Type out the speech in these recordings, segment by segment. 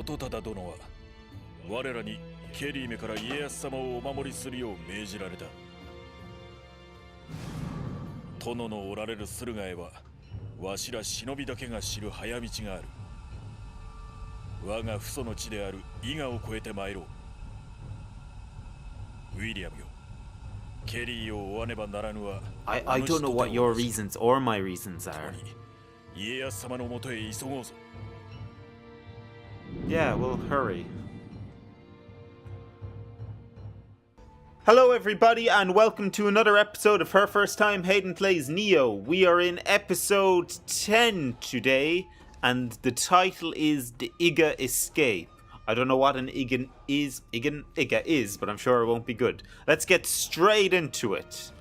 元忠殿は我らにケリーメから家康様をお守りするよう命じられた。殿のおられる駿河へはわしら忍びだけが知る早道がある。我が父祖の地である伊賀を越えて参ろう。ウィリアムよ、ケリーを追わねばならぬは。I don't know what your reasons or my reasons are. 家康様のもとへ急ごうぞ。Yeah, we'll hurry. Hello everybody and welcome to another episode of Her First Time Hayden Plays Nioh. We are in episode 10 today and the title is The Iga Escape. I don't know what an Iga is, but I'm sure it won't be good. Let's get straight into it.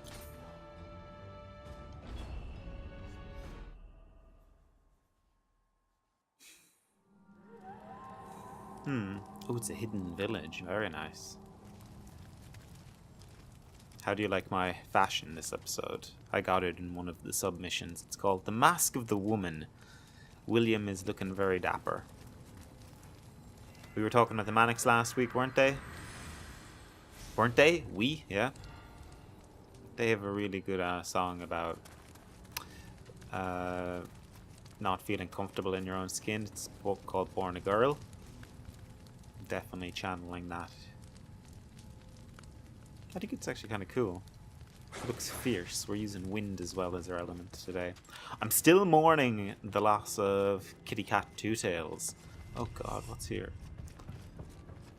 Oh, it's a hidden village. Very nice. How do you like my fashion this episode? I got it in one of the submissions. It's called The Mask of the Woman. William is looking very dapper. We were talking about the Manics last week, weren't they? Weren't they? We? Yeah. They have a really good song about not feeling comfortable in your own skin. It's a book called Born a Girl. Definitely channeling that. I think it's actually kind of cool. It looks fierce. We're using wind as well as our element today. I'm still mourning the loss of Kitty Cat Two Tails. Oh god, what's here?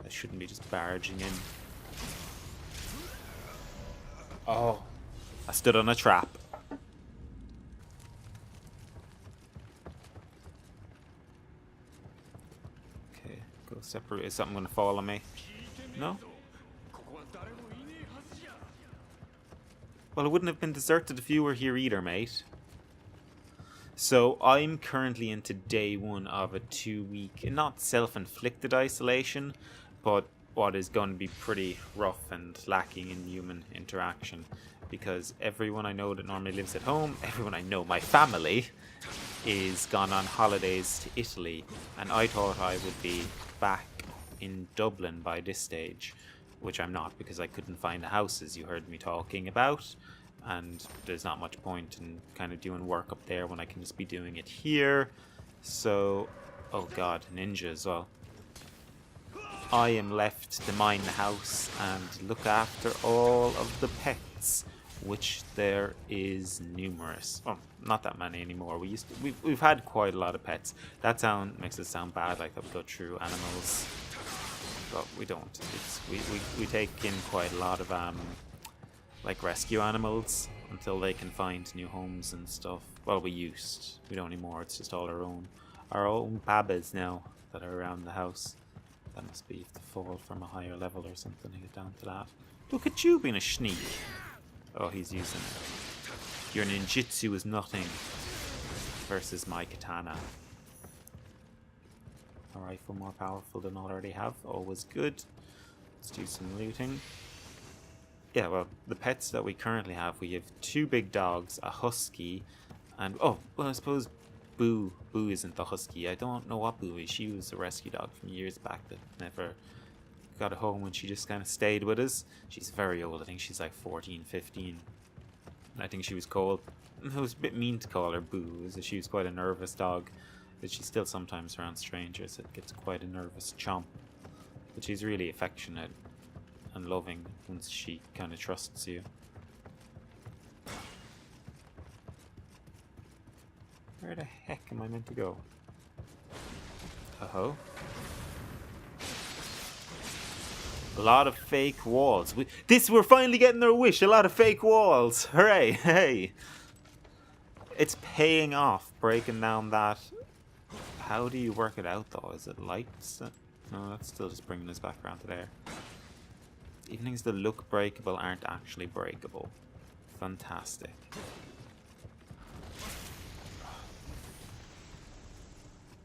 I shouldn't be just barging in. Oh, I stood on a trap. Okay, go separate. Is something going to fall on me? No? Well, it wouldn't have been deserted if you were here either, mate. So, I'm currently into day one of a 2-week, not self-inflicted isolation, but what is going to be pretty rough and lacking in human interaction. Because everyone I know that normally lives at home, everyone I know, my family, is gone on holidays to Italy. And I thought I would be back in Dublin by this stage. Which I'm not, because I couldn't find a house, as you heard me talking about, and there's not much point in kind of doing work up there when I can just be doing it here. So, oh god, ninja as well. I am left to mind the house and look after all of the pets, which there is numerous. Oh, not that many anymore. We've had quite a lot of pets. That sound makes it sound bad, like that we go through animals. But we don't. We take in quite a lot of like rescue animals until they can find new homes and stuff. Well, we used. We don't anymore. It's just all our own babas now that are around the house. That must be to fall from a higher level or something to get down to that. Look at you being a sneak. Oh, he's using it. Your ninjutsu is nothing versus my katana. A rifle more powerful than I already have. Always good. Let's do some looting. Yeah, well, the pets that we currently have, we have 2 big dogs, a husky, and oh, well, I suppose Boo. Boo isn't the husky. I don't know what Boo is. She was a rescue dog from years back that never got a home and she just kind of stayed with us. She's very old. I think she's like 14, 15. And I think she was called... It was a bit mean to call her Boo, as she was quite a nervous dog. But she's still sometimes around strangers. It gets quite a nervous chomp. But she's really affectionate and loving once she kind of trusts you. Where the heck am I meant to go? Uh-oh. A lot of fake walls. We're finally getting our wish. A lot of fake walls. Hooray. Hey. It's paying off breaking down that... How do you work it out though? Is it lights? No, that's still just bringing us back around to there. Even things that look breakable aren't actually breakable. Fantastic.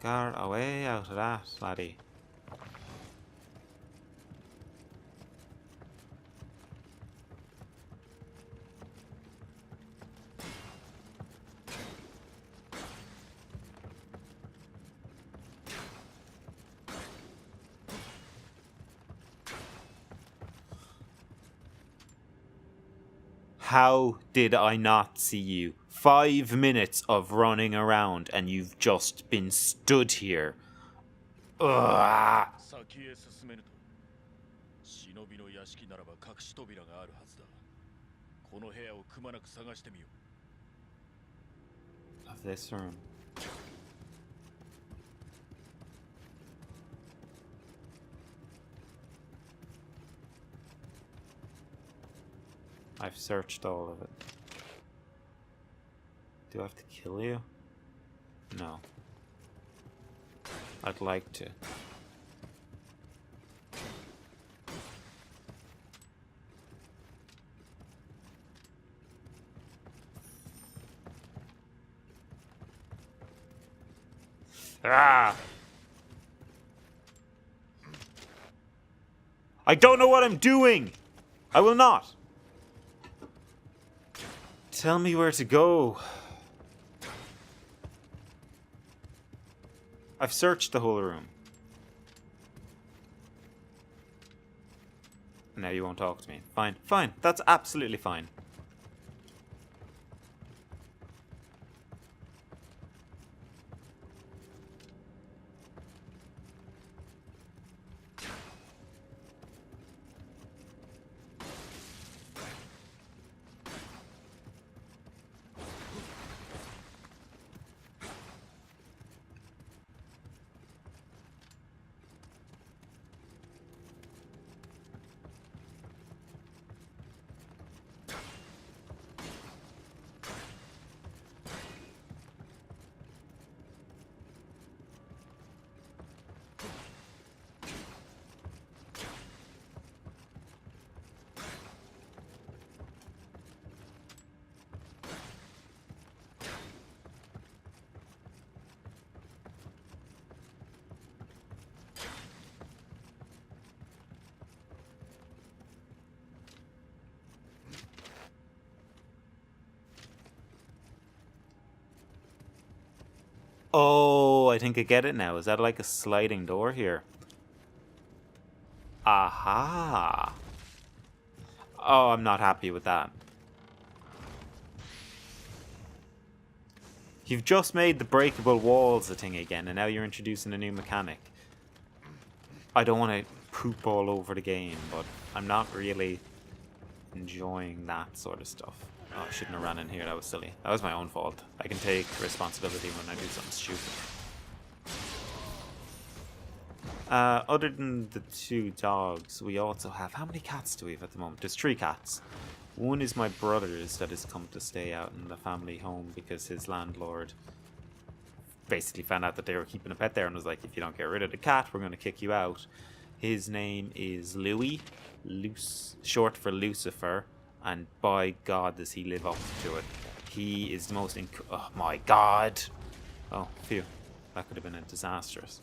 Get away out of that, laddie. How did I not see you? 5 minutes of running around and you've just been stood here. Ugh. 先へ進めぬと忍びの屋敷ならば隠し扉があるはずだ。この部屋をくまなく探してみよう。 Of this room. I've searched all of it. Do I have to kill you? No. I'd like to. Ah! I don't know what I'm doing! I will not! Tell me where to go. I've searched the whole room. Now you won't talk to me. Fine, fine. That's absolutely fine. Oh, I think I get it now. Is that like a sliding door here? Aha! Oh, I'm not happy with that. You've just made the breakable walls a thing again, and now you're introducing a new mechanic. I don't want to poop all over the game, but I'm not really enjoying that sort of stuff. Oh, I shouldn't have ran in here. That was silly. That was my own fault. I can take responsibility when I do something stupid. Other than the 2 dogs, we also have... How many cats do we have at the moment? There's 3 cats. One is my brother's that has come to stay out in the family home because his landlord basically found out that they were keeping a pet there and was like, if you don't get rid of the cat, we're going to kick you out. His name is Louis, short for Lucifer. And by God, does he live up to it. He is the most... Oh, my God. Oh, phew. That could have been a disastrous.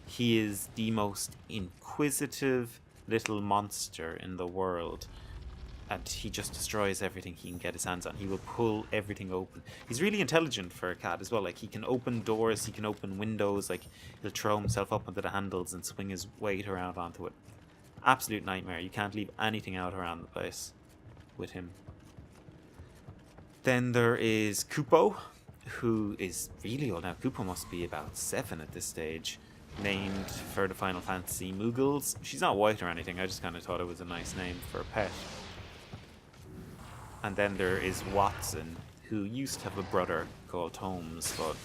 He is the most inquisitive little monster in the world. And he just destroys everything he can get his hands on. He will pull everything open. He's really intelligent for a cat as well. Like, he can open doors, he can open windows. Like, he'll throw himself up onto the handles and swing his weight around onto it. Absolute nightmare. You can't leave anything out around the place with him. Then there is Kupo, who is really old now. Kupo must be about 7 at this stage. Named for the Final Fantasy Moogles. She's not white or anything. I just kind of thought it was a nice name for a pet. And then there is Watson, who used to have a brother called Holmes, but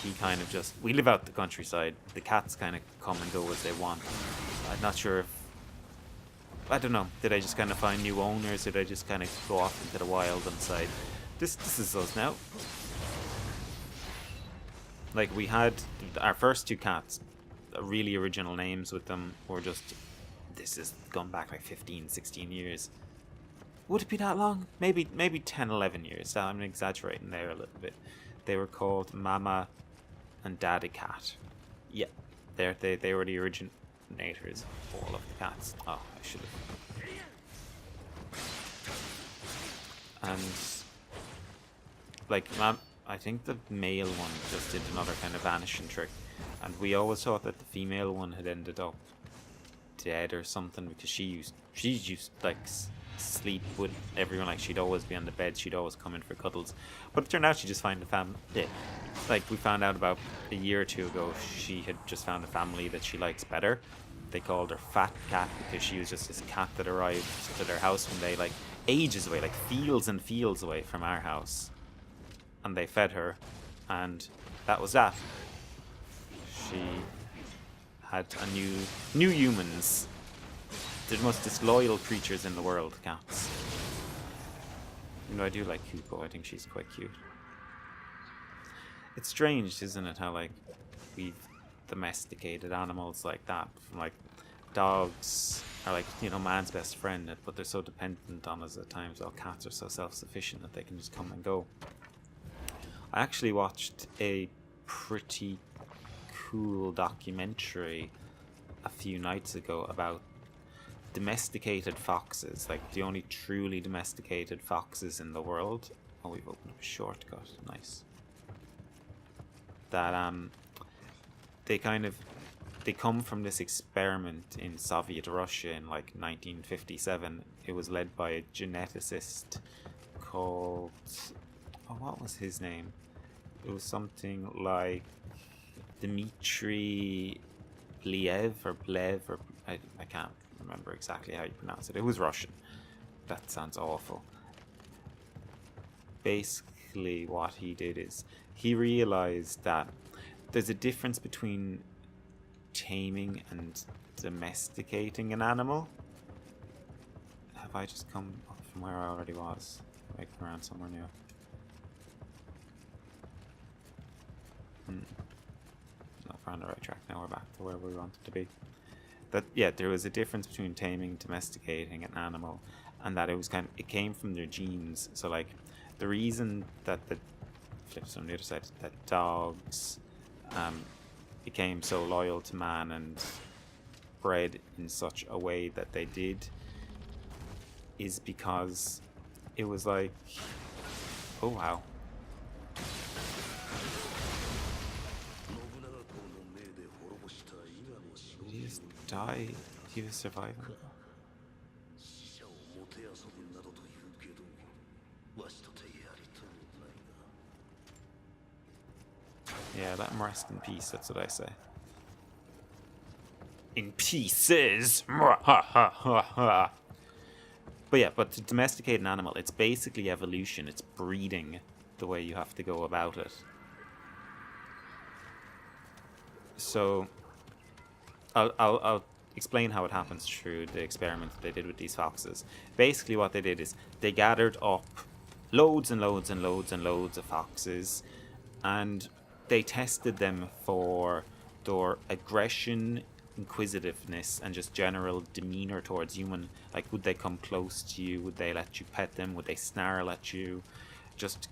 he kind of just... We live out the countryside. The cats kind of come and go as they want. I'm not sure if... I don't know. Did I just kind of find new owners? Did I just kind of go off into the wild and decide, this is us now? Like, we had our first 2 cats, really original names with them, were just... This is gone back like 15, 16 years. Would it be that long? Maybe 10, 11 years. I'm exaggerating there a little bit. They were called Mama and Daddy Cat. Yeah, they were the originators of all of the cats. Oh, I should have. And like, I think the male one just did another kind of vanishing trick, and we always thought that the female one had ended up dead or something because she used like sleep with everyone. Like, she'd always be on the bed, she'd always come in for cuddles. But it turned out she just found a family. Like, we found out about a year or two ago, she had just found a family that she likes better. They called her Fat Cat because she was just this cat that arrived to their house one day, like ages away, like fields and fields away from our house. And they fed her, and that was that. She had a new humans. They're the most disloyal creatures in the world, cats. You know, I do like Kuko. I think she's quite cute. It's strange, isn't it, how like we've domesticated animals like that. From like dogs are like, you know, man's best friend, but they're so dependent on us at times. While cats are so self-sufficient that they can just come and go. I actually watched a pretty cool documentary a few nights ago about domesticated foxes, like the only truly domesticated foxes in the world. Oh, we've opened up a shortcut. Nice. That they come from this experiment in Soviet Russia in like 1957. It was led by a geneticist called, oh, what was his name? It was something like Dmitry Blev or I can't remember exactly how you pronounce it. It was Russian. That sounds awful. Basically what he did is he realized that there's a difference between taming and domesticating an animal. Have I just come up from where I already was? Like around somewhere new. Not on the right track now. We're back to where we wanted to be. That, yeah, there was a difference between taming and domesticating an animal, and that it came from their genes. So like the reason that flips on the other side, that dogs became so loyal to man and bred in such a way that they did is because it was like, oh wow. Did he just die? He was surviving. Yeah, let him rest in peace, that's what I say. In pieces! But yeah, but to domesticate an animal, it's basically evolution. It's breeding the way you have to go about it. So, I'll explain how it happens through the experiment that they did with these foxes. Basically what they did is they gathered up loads and loads and loads and loads of foxes, and they tested them for their aggression, inquisitiveness, and just general demeanor towards human. Like, would they come close to you? Would they let you pet them? Would they snarl at you? Just,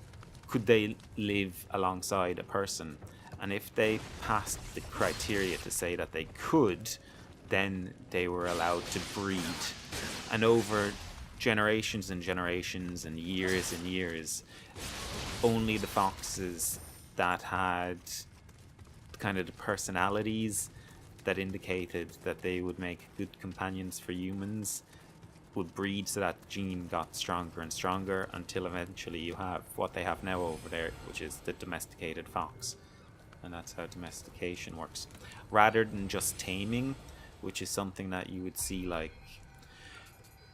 could they live alongside a person? And if they passed the criteria to say that they could, then they were allowed to breed. And over generations and generations and years, only the foxes that had kind of the personalities that indicated that they would make good companions for humans would breed, so that gene got stronger and stronger until eventually you have what they have now over there, which is the domesticated fox. And that's how domestication works. Rather than just taming, which is something that you would see like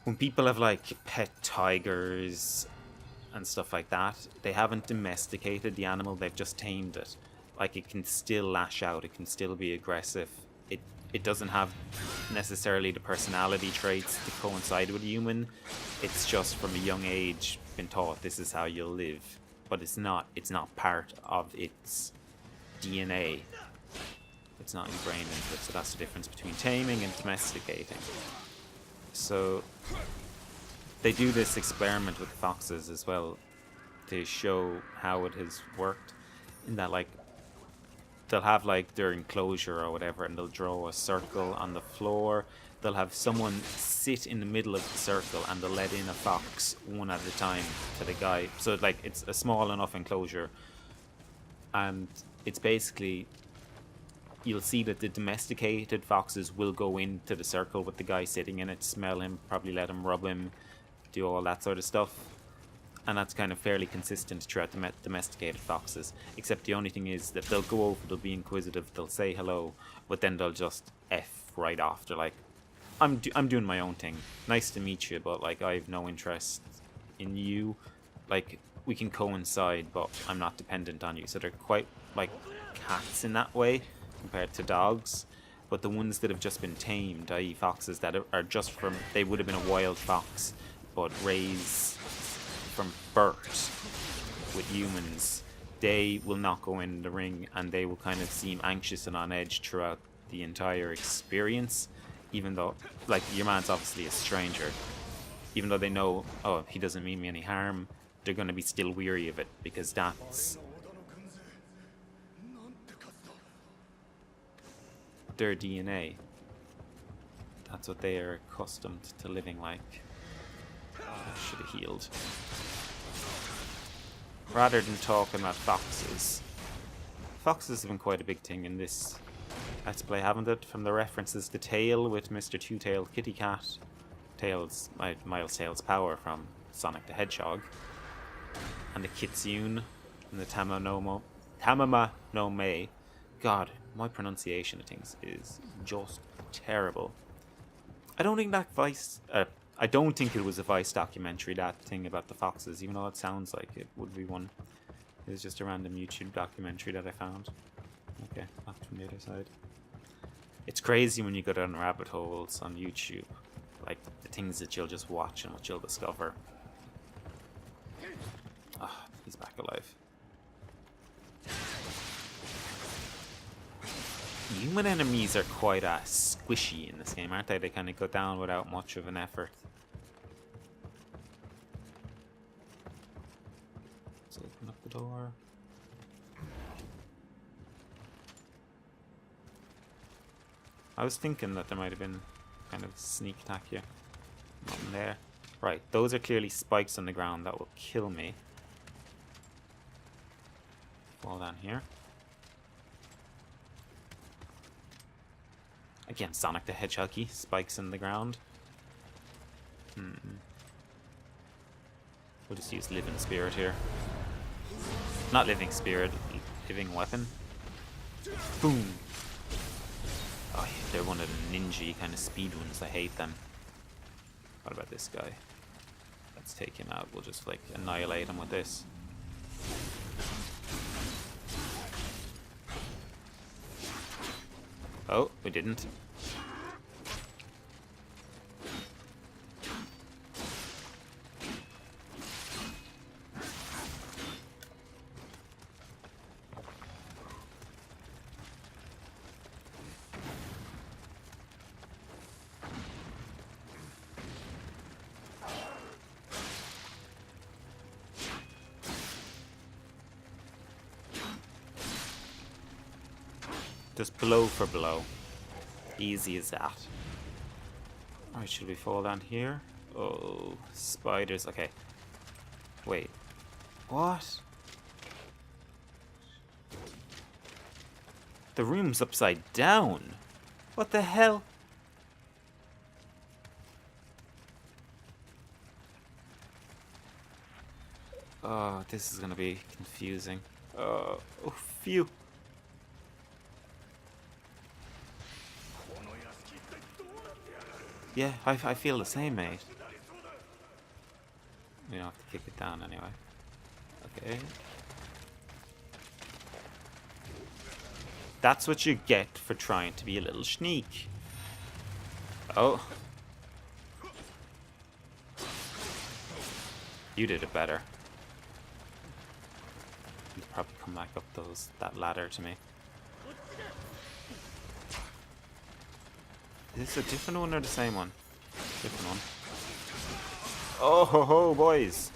when people have like pet tigers and stuff like that, they haven't domesticated the animal, they've just tamed it. Like, it can still lash out, it can still be aggressive. It doesn't have necessarily the personality traits to coincide with a human. It's just from a young age been taught this is how you'll live. But it's not part of its DNA. It's not ingrained into it, so that's the difference between taming and domesticating. So they do this experiment with foxes as well to show how it has worked, in that like they'll have like their enclosure or whatever, and they'll draw a circle on the floor. They'll have someone sit in the middle of the circle, and they'll let in a fox one at a time to the guy. So like it's a small enough enclosure, and it's basically, you'll see that the domesticated foxes will go into the circle with the guy sitting in it, smell him, probably let him rub him, do all that sort of stuff. And that's kind of fairly consistent throughout the domesticated foxes. Except the only thing is that they'll go over, they'll be inquisitive, they'll say hello, but then they'll just F right off. They're like, I'm doing my own thing. Nice to meet you, but like I have no interest in you. Like we can coincide, but I'm not dependent on you. So they're quite like cats in that way compared to dogs. But the ones that have just been tamed, i.e. foxes that are just from, they would have been a wild fox, but raised from birth with humans, they will not go in the ring and they will kind of seem anxious and on edge throughout the entire experience, even though, like, your man's obviously a stranger. Even though they know, oh, he doesn't mean me any harm, they're going to be still weary of it, because that's their DNA. That's what they are accustomed to living like. I should have healed. Rather than talking about foxes. Foxes have been quite a big thing in this Let's Play, haven't it? From the references to Tail with Mr. Two-Tailed Kitty Cat. Tails, Miles Tails' power from Sonic the Hedgehog. And the Kitsune and the Tamama no Mei. God, my pronunciation of things is just terrible. I don't think that I don't think it was a Vice documentary, that thing about the foxes, even though it sounds like it would be one. It was just a random YouTube documentary that I found. Okay, off from the other side. It's crazy when you go down rabbit holes on YouTube. Like, the things that you'll just watch and what you'll discover. Ah, he's back alive. Human enemies are quite squishy in this game, aren't they? They kind of go down without much of an effort. Let's open up the door. I was thinking that there might have been kind of sneak attack here. Nothing there. Right, those are clearly spikes on the ground that will kill me. Fall down here. Again, Sonic the Hedgehog-y, spikes in the ground. We'll just use Living Spirit here. Not Living Spirit, Living Weapon. Boom! Oh, yeah, they're one of the ninja kind of speed ones. I hate them. What about this guy? Let's take him out. We'll just, like, annihilate him with this. Oh, we didn't. Just blow for blow. Easy as that. Alright, should we fall down here? Oh, spiders. Okay. Wait. What? The room's upside down. What the hell? Oh, this is gonna be confusing. Oh, phew. Yeah, I feel the same, mate. We don't have to kick it down anyway. Okay. That's what you get for trying to be a little sneak. Oh. You did it better. You'll probably come back up that ladder to me. Is this a different one or the same one? Different one. Oh ho ho, boys!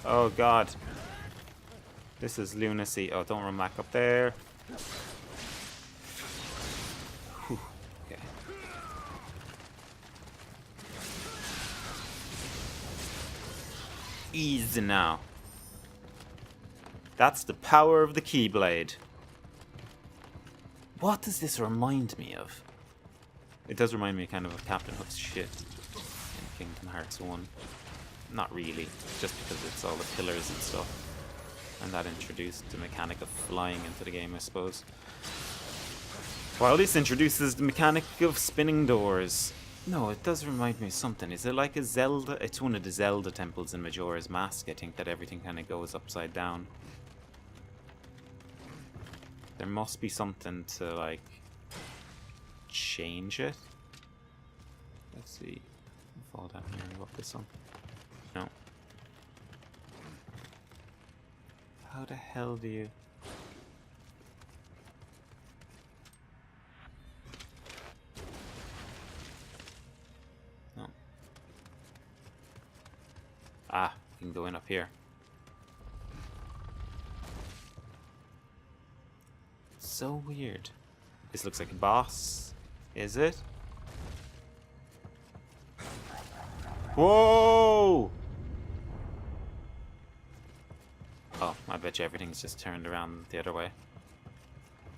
Oh god. This is lunacy. Oh, don't run back up there. Whew. Okay. Easy now. That's the power of the Keyblade. What does this remind me of? It does remind me kind of Captain Hook's shit. Kingdom Hearts 1. Not really, just because it's all the pillars and stuff. And that introduced the mechanic of flying into the game, I suppose. While this introduces the mechanic of spinning doors. No, it does remind me of something. Is it like a Zelda? It's one of the Zelda temples in Majora's Mask, I think, that everything kind of goes upside down. There must be something to, like, change it. Let's see. Fall down here and go up this one. No. How the hell do you... No. Ah, you can go in up here. So weird. This looks like a boss. Is it? Whoa! Oh, I bet you everything's just turned around the other way.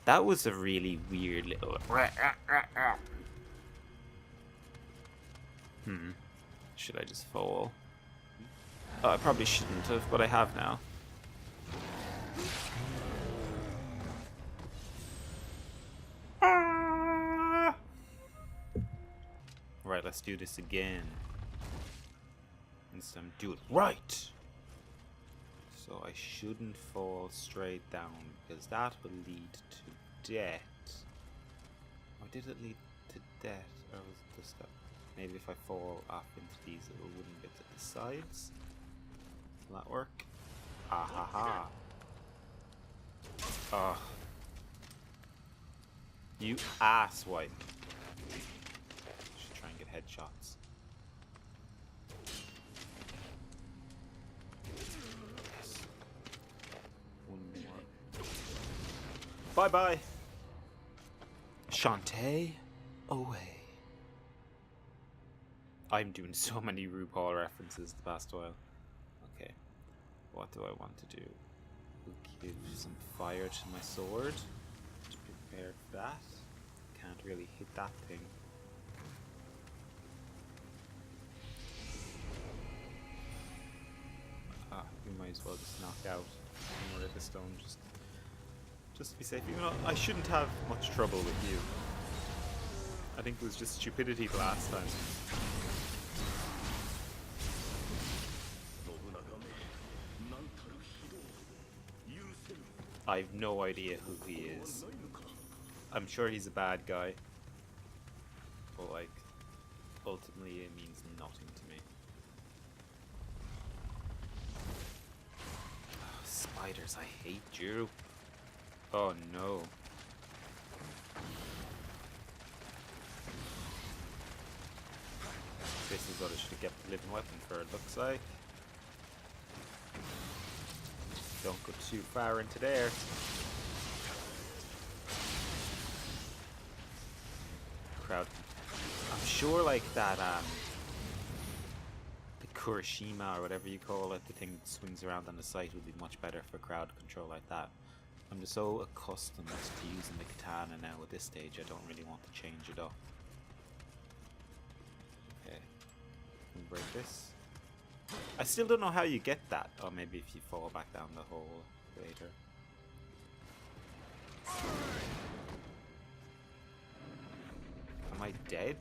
That was a really weird little... Should I just fall? Oh, I probably shouldn't have, but I have now. Right, let's do this again. This time do it right! So I shouldn't fall straight down, because that will lead to death. Or did it lead to death? Or was it just that? Maybe if I fall up into these, it wouldn't get to the sides. Will that work? Ah ha ha. Oh. You asswipe. Should try and get headshots. Yes. One more. Bye bye. Shantae away. I'm doing so many RuPaul references the past while. Okay. What do I want to do? We'll give some fire to my sword to prepare for that. Can't really hit that thing. Ah, we might as well just knock out more of the stone just to be safe. Even though I shouldn't have much trouble with you. I think it was just stupidity the last time. I have no idea who he is. I'm sure he's a bad guy. But, like, ultimately it means nothing to me. Oh, spiders, I hate you. Oh no. This is what I should have kept the living weapon for, it looks like. Don't go too far into there. Crowd. I'm sure like that the Kurashima or whatever you call it, the thing that swings around on the site would be much better for crowd control like that. I'm just so accustomed to using the katana now at this stage, I don't really want to change it up. Okay. Can we break this? I still don't know how you get that. Or maybe if you fall back down the hole later. Am I dead?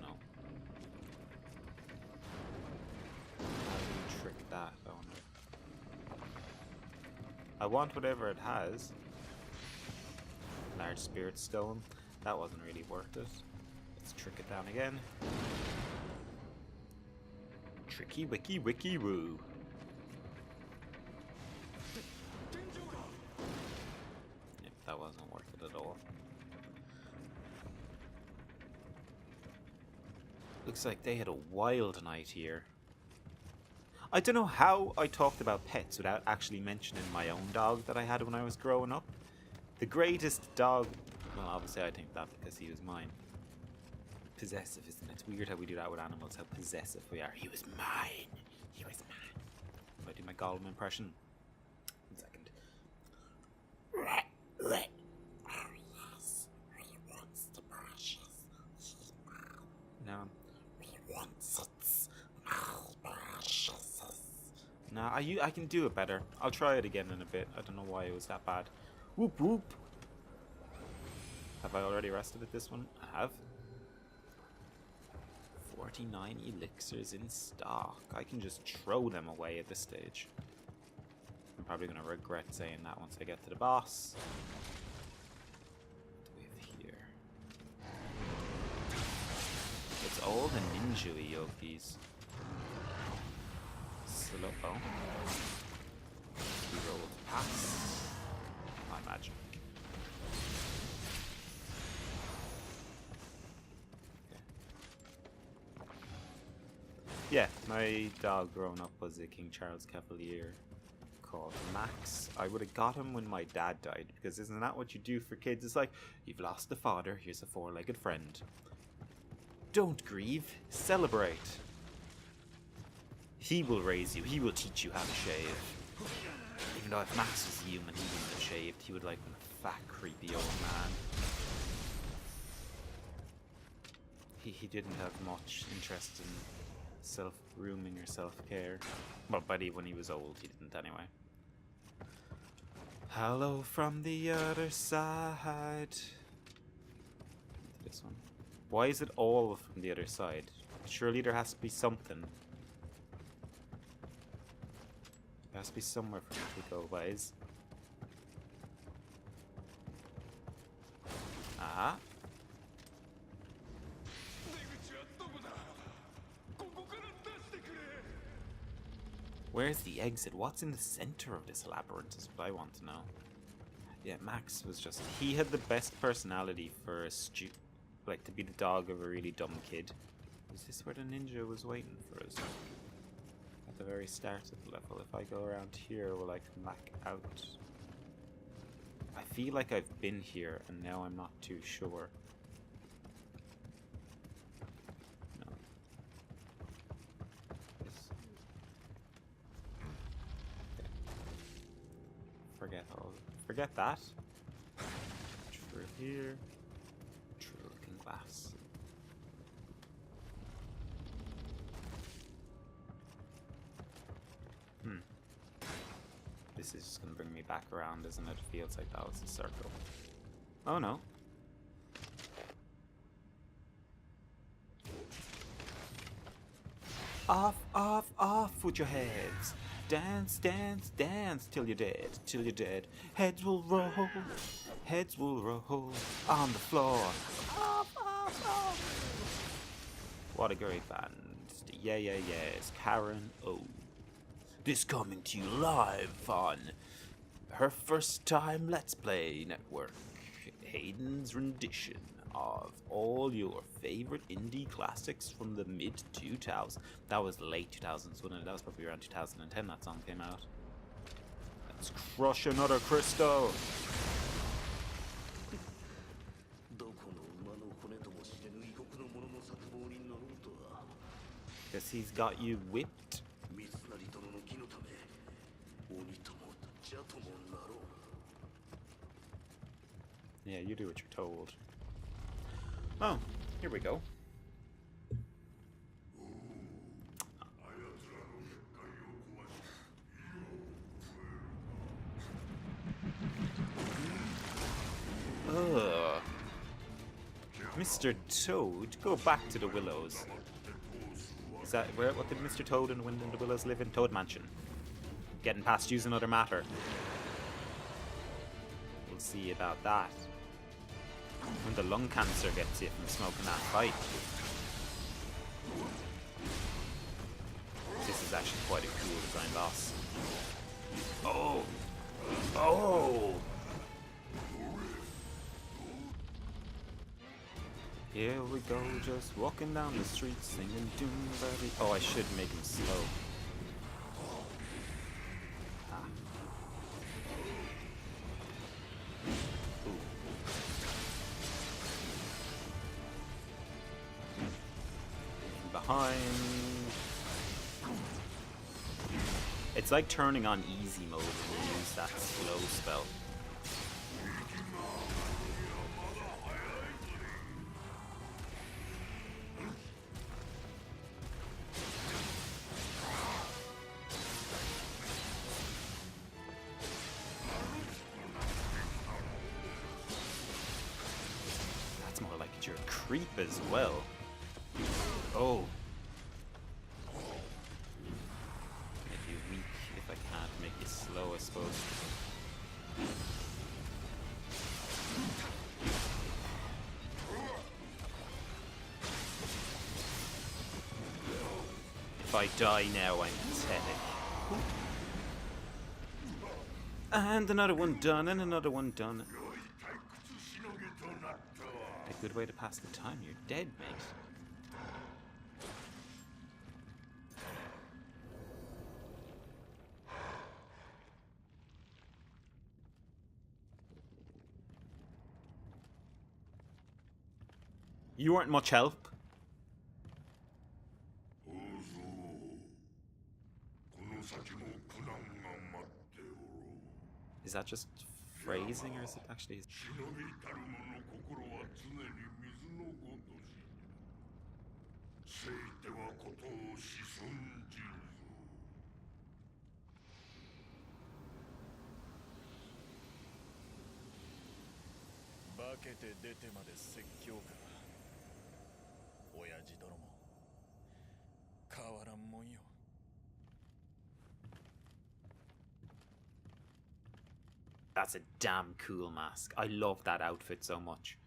No. How do you trick that? I wonder. I want whatever it has. Large spirit stone. That wasn't really worth it. Let's trick it down again. Tricky wiki wiki woo. Yep, that wasn't worth it at all. Looks like they had a wild night here. I don't know how I talked about pets without actually mentioning my own dog that I had when I was growing up. The greatest dog... Well, obviously I think that because he was mine. Possessive, isn't it? It's weird how we do that with animals, how possessive we are. He was mine. He was mine. If I do my Gollum impression. 1 second. He wants the precious. Now he wants it. I can do it better. I'll try it again in a bit. I don't know why it was that bad. Whoop whoop. Have I already rested at this one? I have. 49 elixirs in stock. I can just throw them away at this stage. I'm probably going to regret saying that once I get to the boss. What do we have here? It's all the ninja-y yogis. Slow. Oh. We roll to pass. My magic. Yeah, my dog growing up was a King Charles Cavalier called Max. I would have got him when my dad died, because isn't that what you do for kids? It's like, you've lost a father, here's a four-legged friend. Don't grieve, celebrate. He will raise you, he will teach you how to shave. Even though if Max was human, he wouldn't have shaved. He would like a fat, creepy old man. He didn't have much interest in self-grooming or self-care. Well, but when he was old, he didn't anyway. Hello from the other side. This one. Why is it all from the other side? Surely there has to be something. There has to be somewhere for me to go, guys. Aha. Where's the exit? What's in the center of this labyrinth is what I want to know. Yeah, Max was just... He had the best personality for a like, to be the dog of a really dumb kid. Is this where the ninja was waiting for us? At the very start of the level. If I go around here, will I come back out? I feel like I've been here, and now I'm not too sure. No. This... Forget that. Through here. Through looking glass. This is just gonna bring me back around, isn't it? It feels like that was a circle. Oh no. Off with your heads. Dance, dance, dance till you're dead, till you're dead. Heads will roll on the floor. Off. What a great band. Yeah, yes. Karen O. This coming to you live on her first time Let's Play network. Hayden's rendition of all your favorite indie classics from the mid-2000s. That was late 2000s, wasn't it? That was probably around 2010 that song came out. Let's crush another crystal! Guess he's got you whipped. Yeah, you do what you're told. Oh, here we go. Ugh. Mr. Toad, go back to the Willows. Is that what did Mr. Toad and Wind in the Willows live in? Toad Mansion. Getting past you's another matter. We'll see about that. When the lung cancer gets you from smoking that pipe. This is actually quite a cool design boss. Oh! Here we go, just walking down the street singing Doom Baby. Oh, I should make him slow. Behind. It's like turning on easy mode when you use that slow spell. creep as well. Oh. Make you weak if I can't make you slow, I suppose. If I die now, I'm pathetic. And another one done, and another one done. A good way to pass the time. You're dead, mate. You weren't much help. Is that just phrasing, or is it actually his... That's a damn cool mask. I love that outfit so much.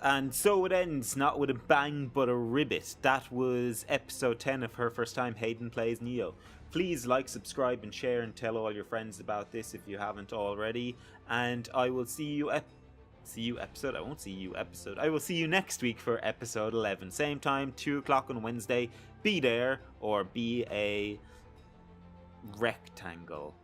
And so it ends, not with a bang but a ribbit. That was episode 10 of Her First Time, Hayden Plays Nioh. Please like, subscribe and share and tell all your friends about this if you haven't already. And I will see you I will see you next week for episode 11. Same time, 2 o'clock on Wednesday. Be there or be a rectangle.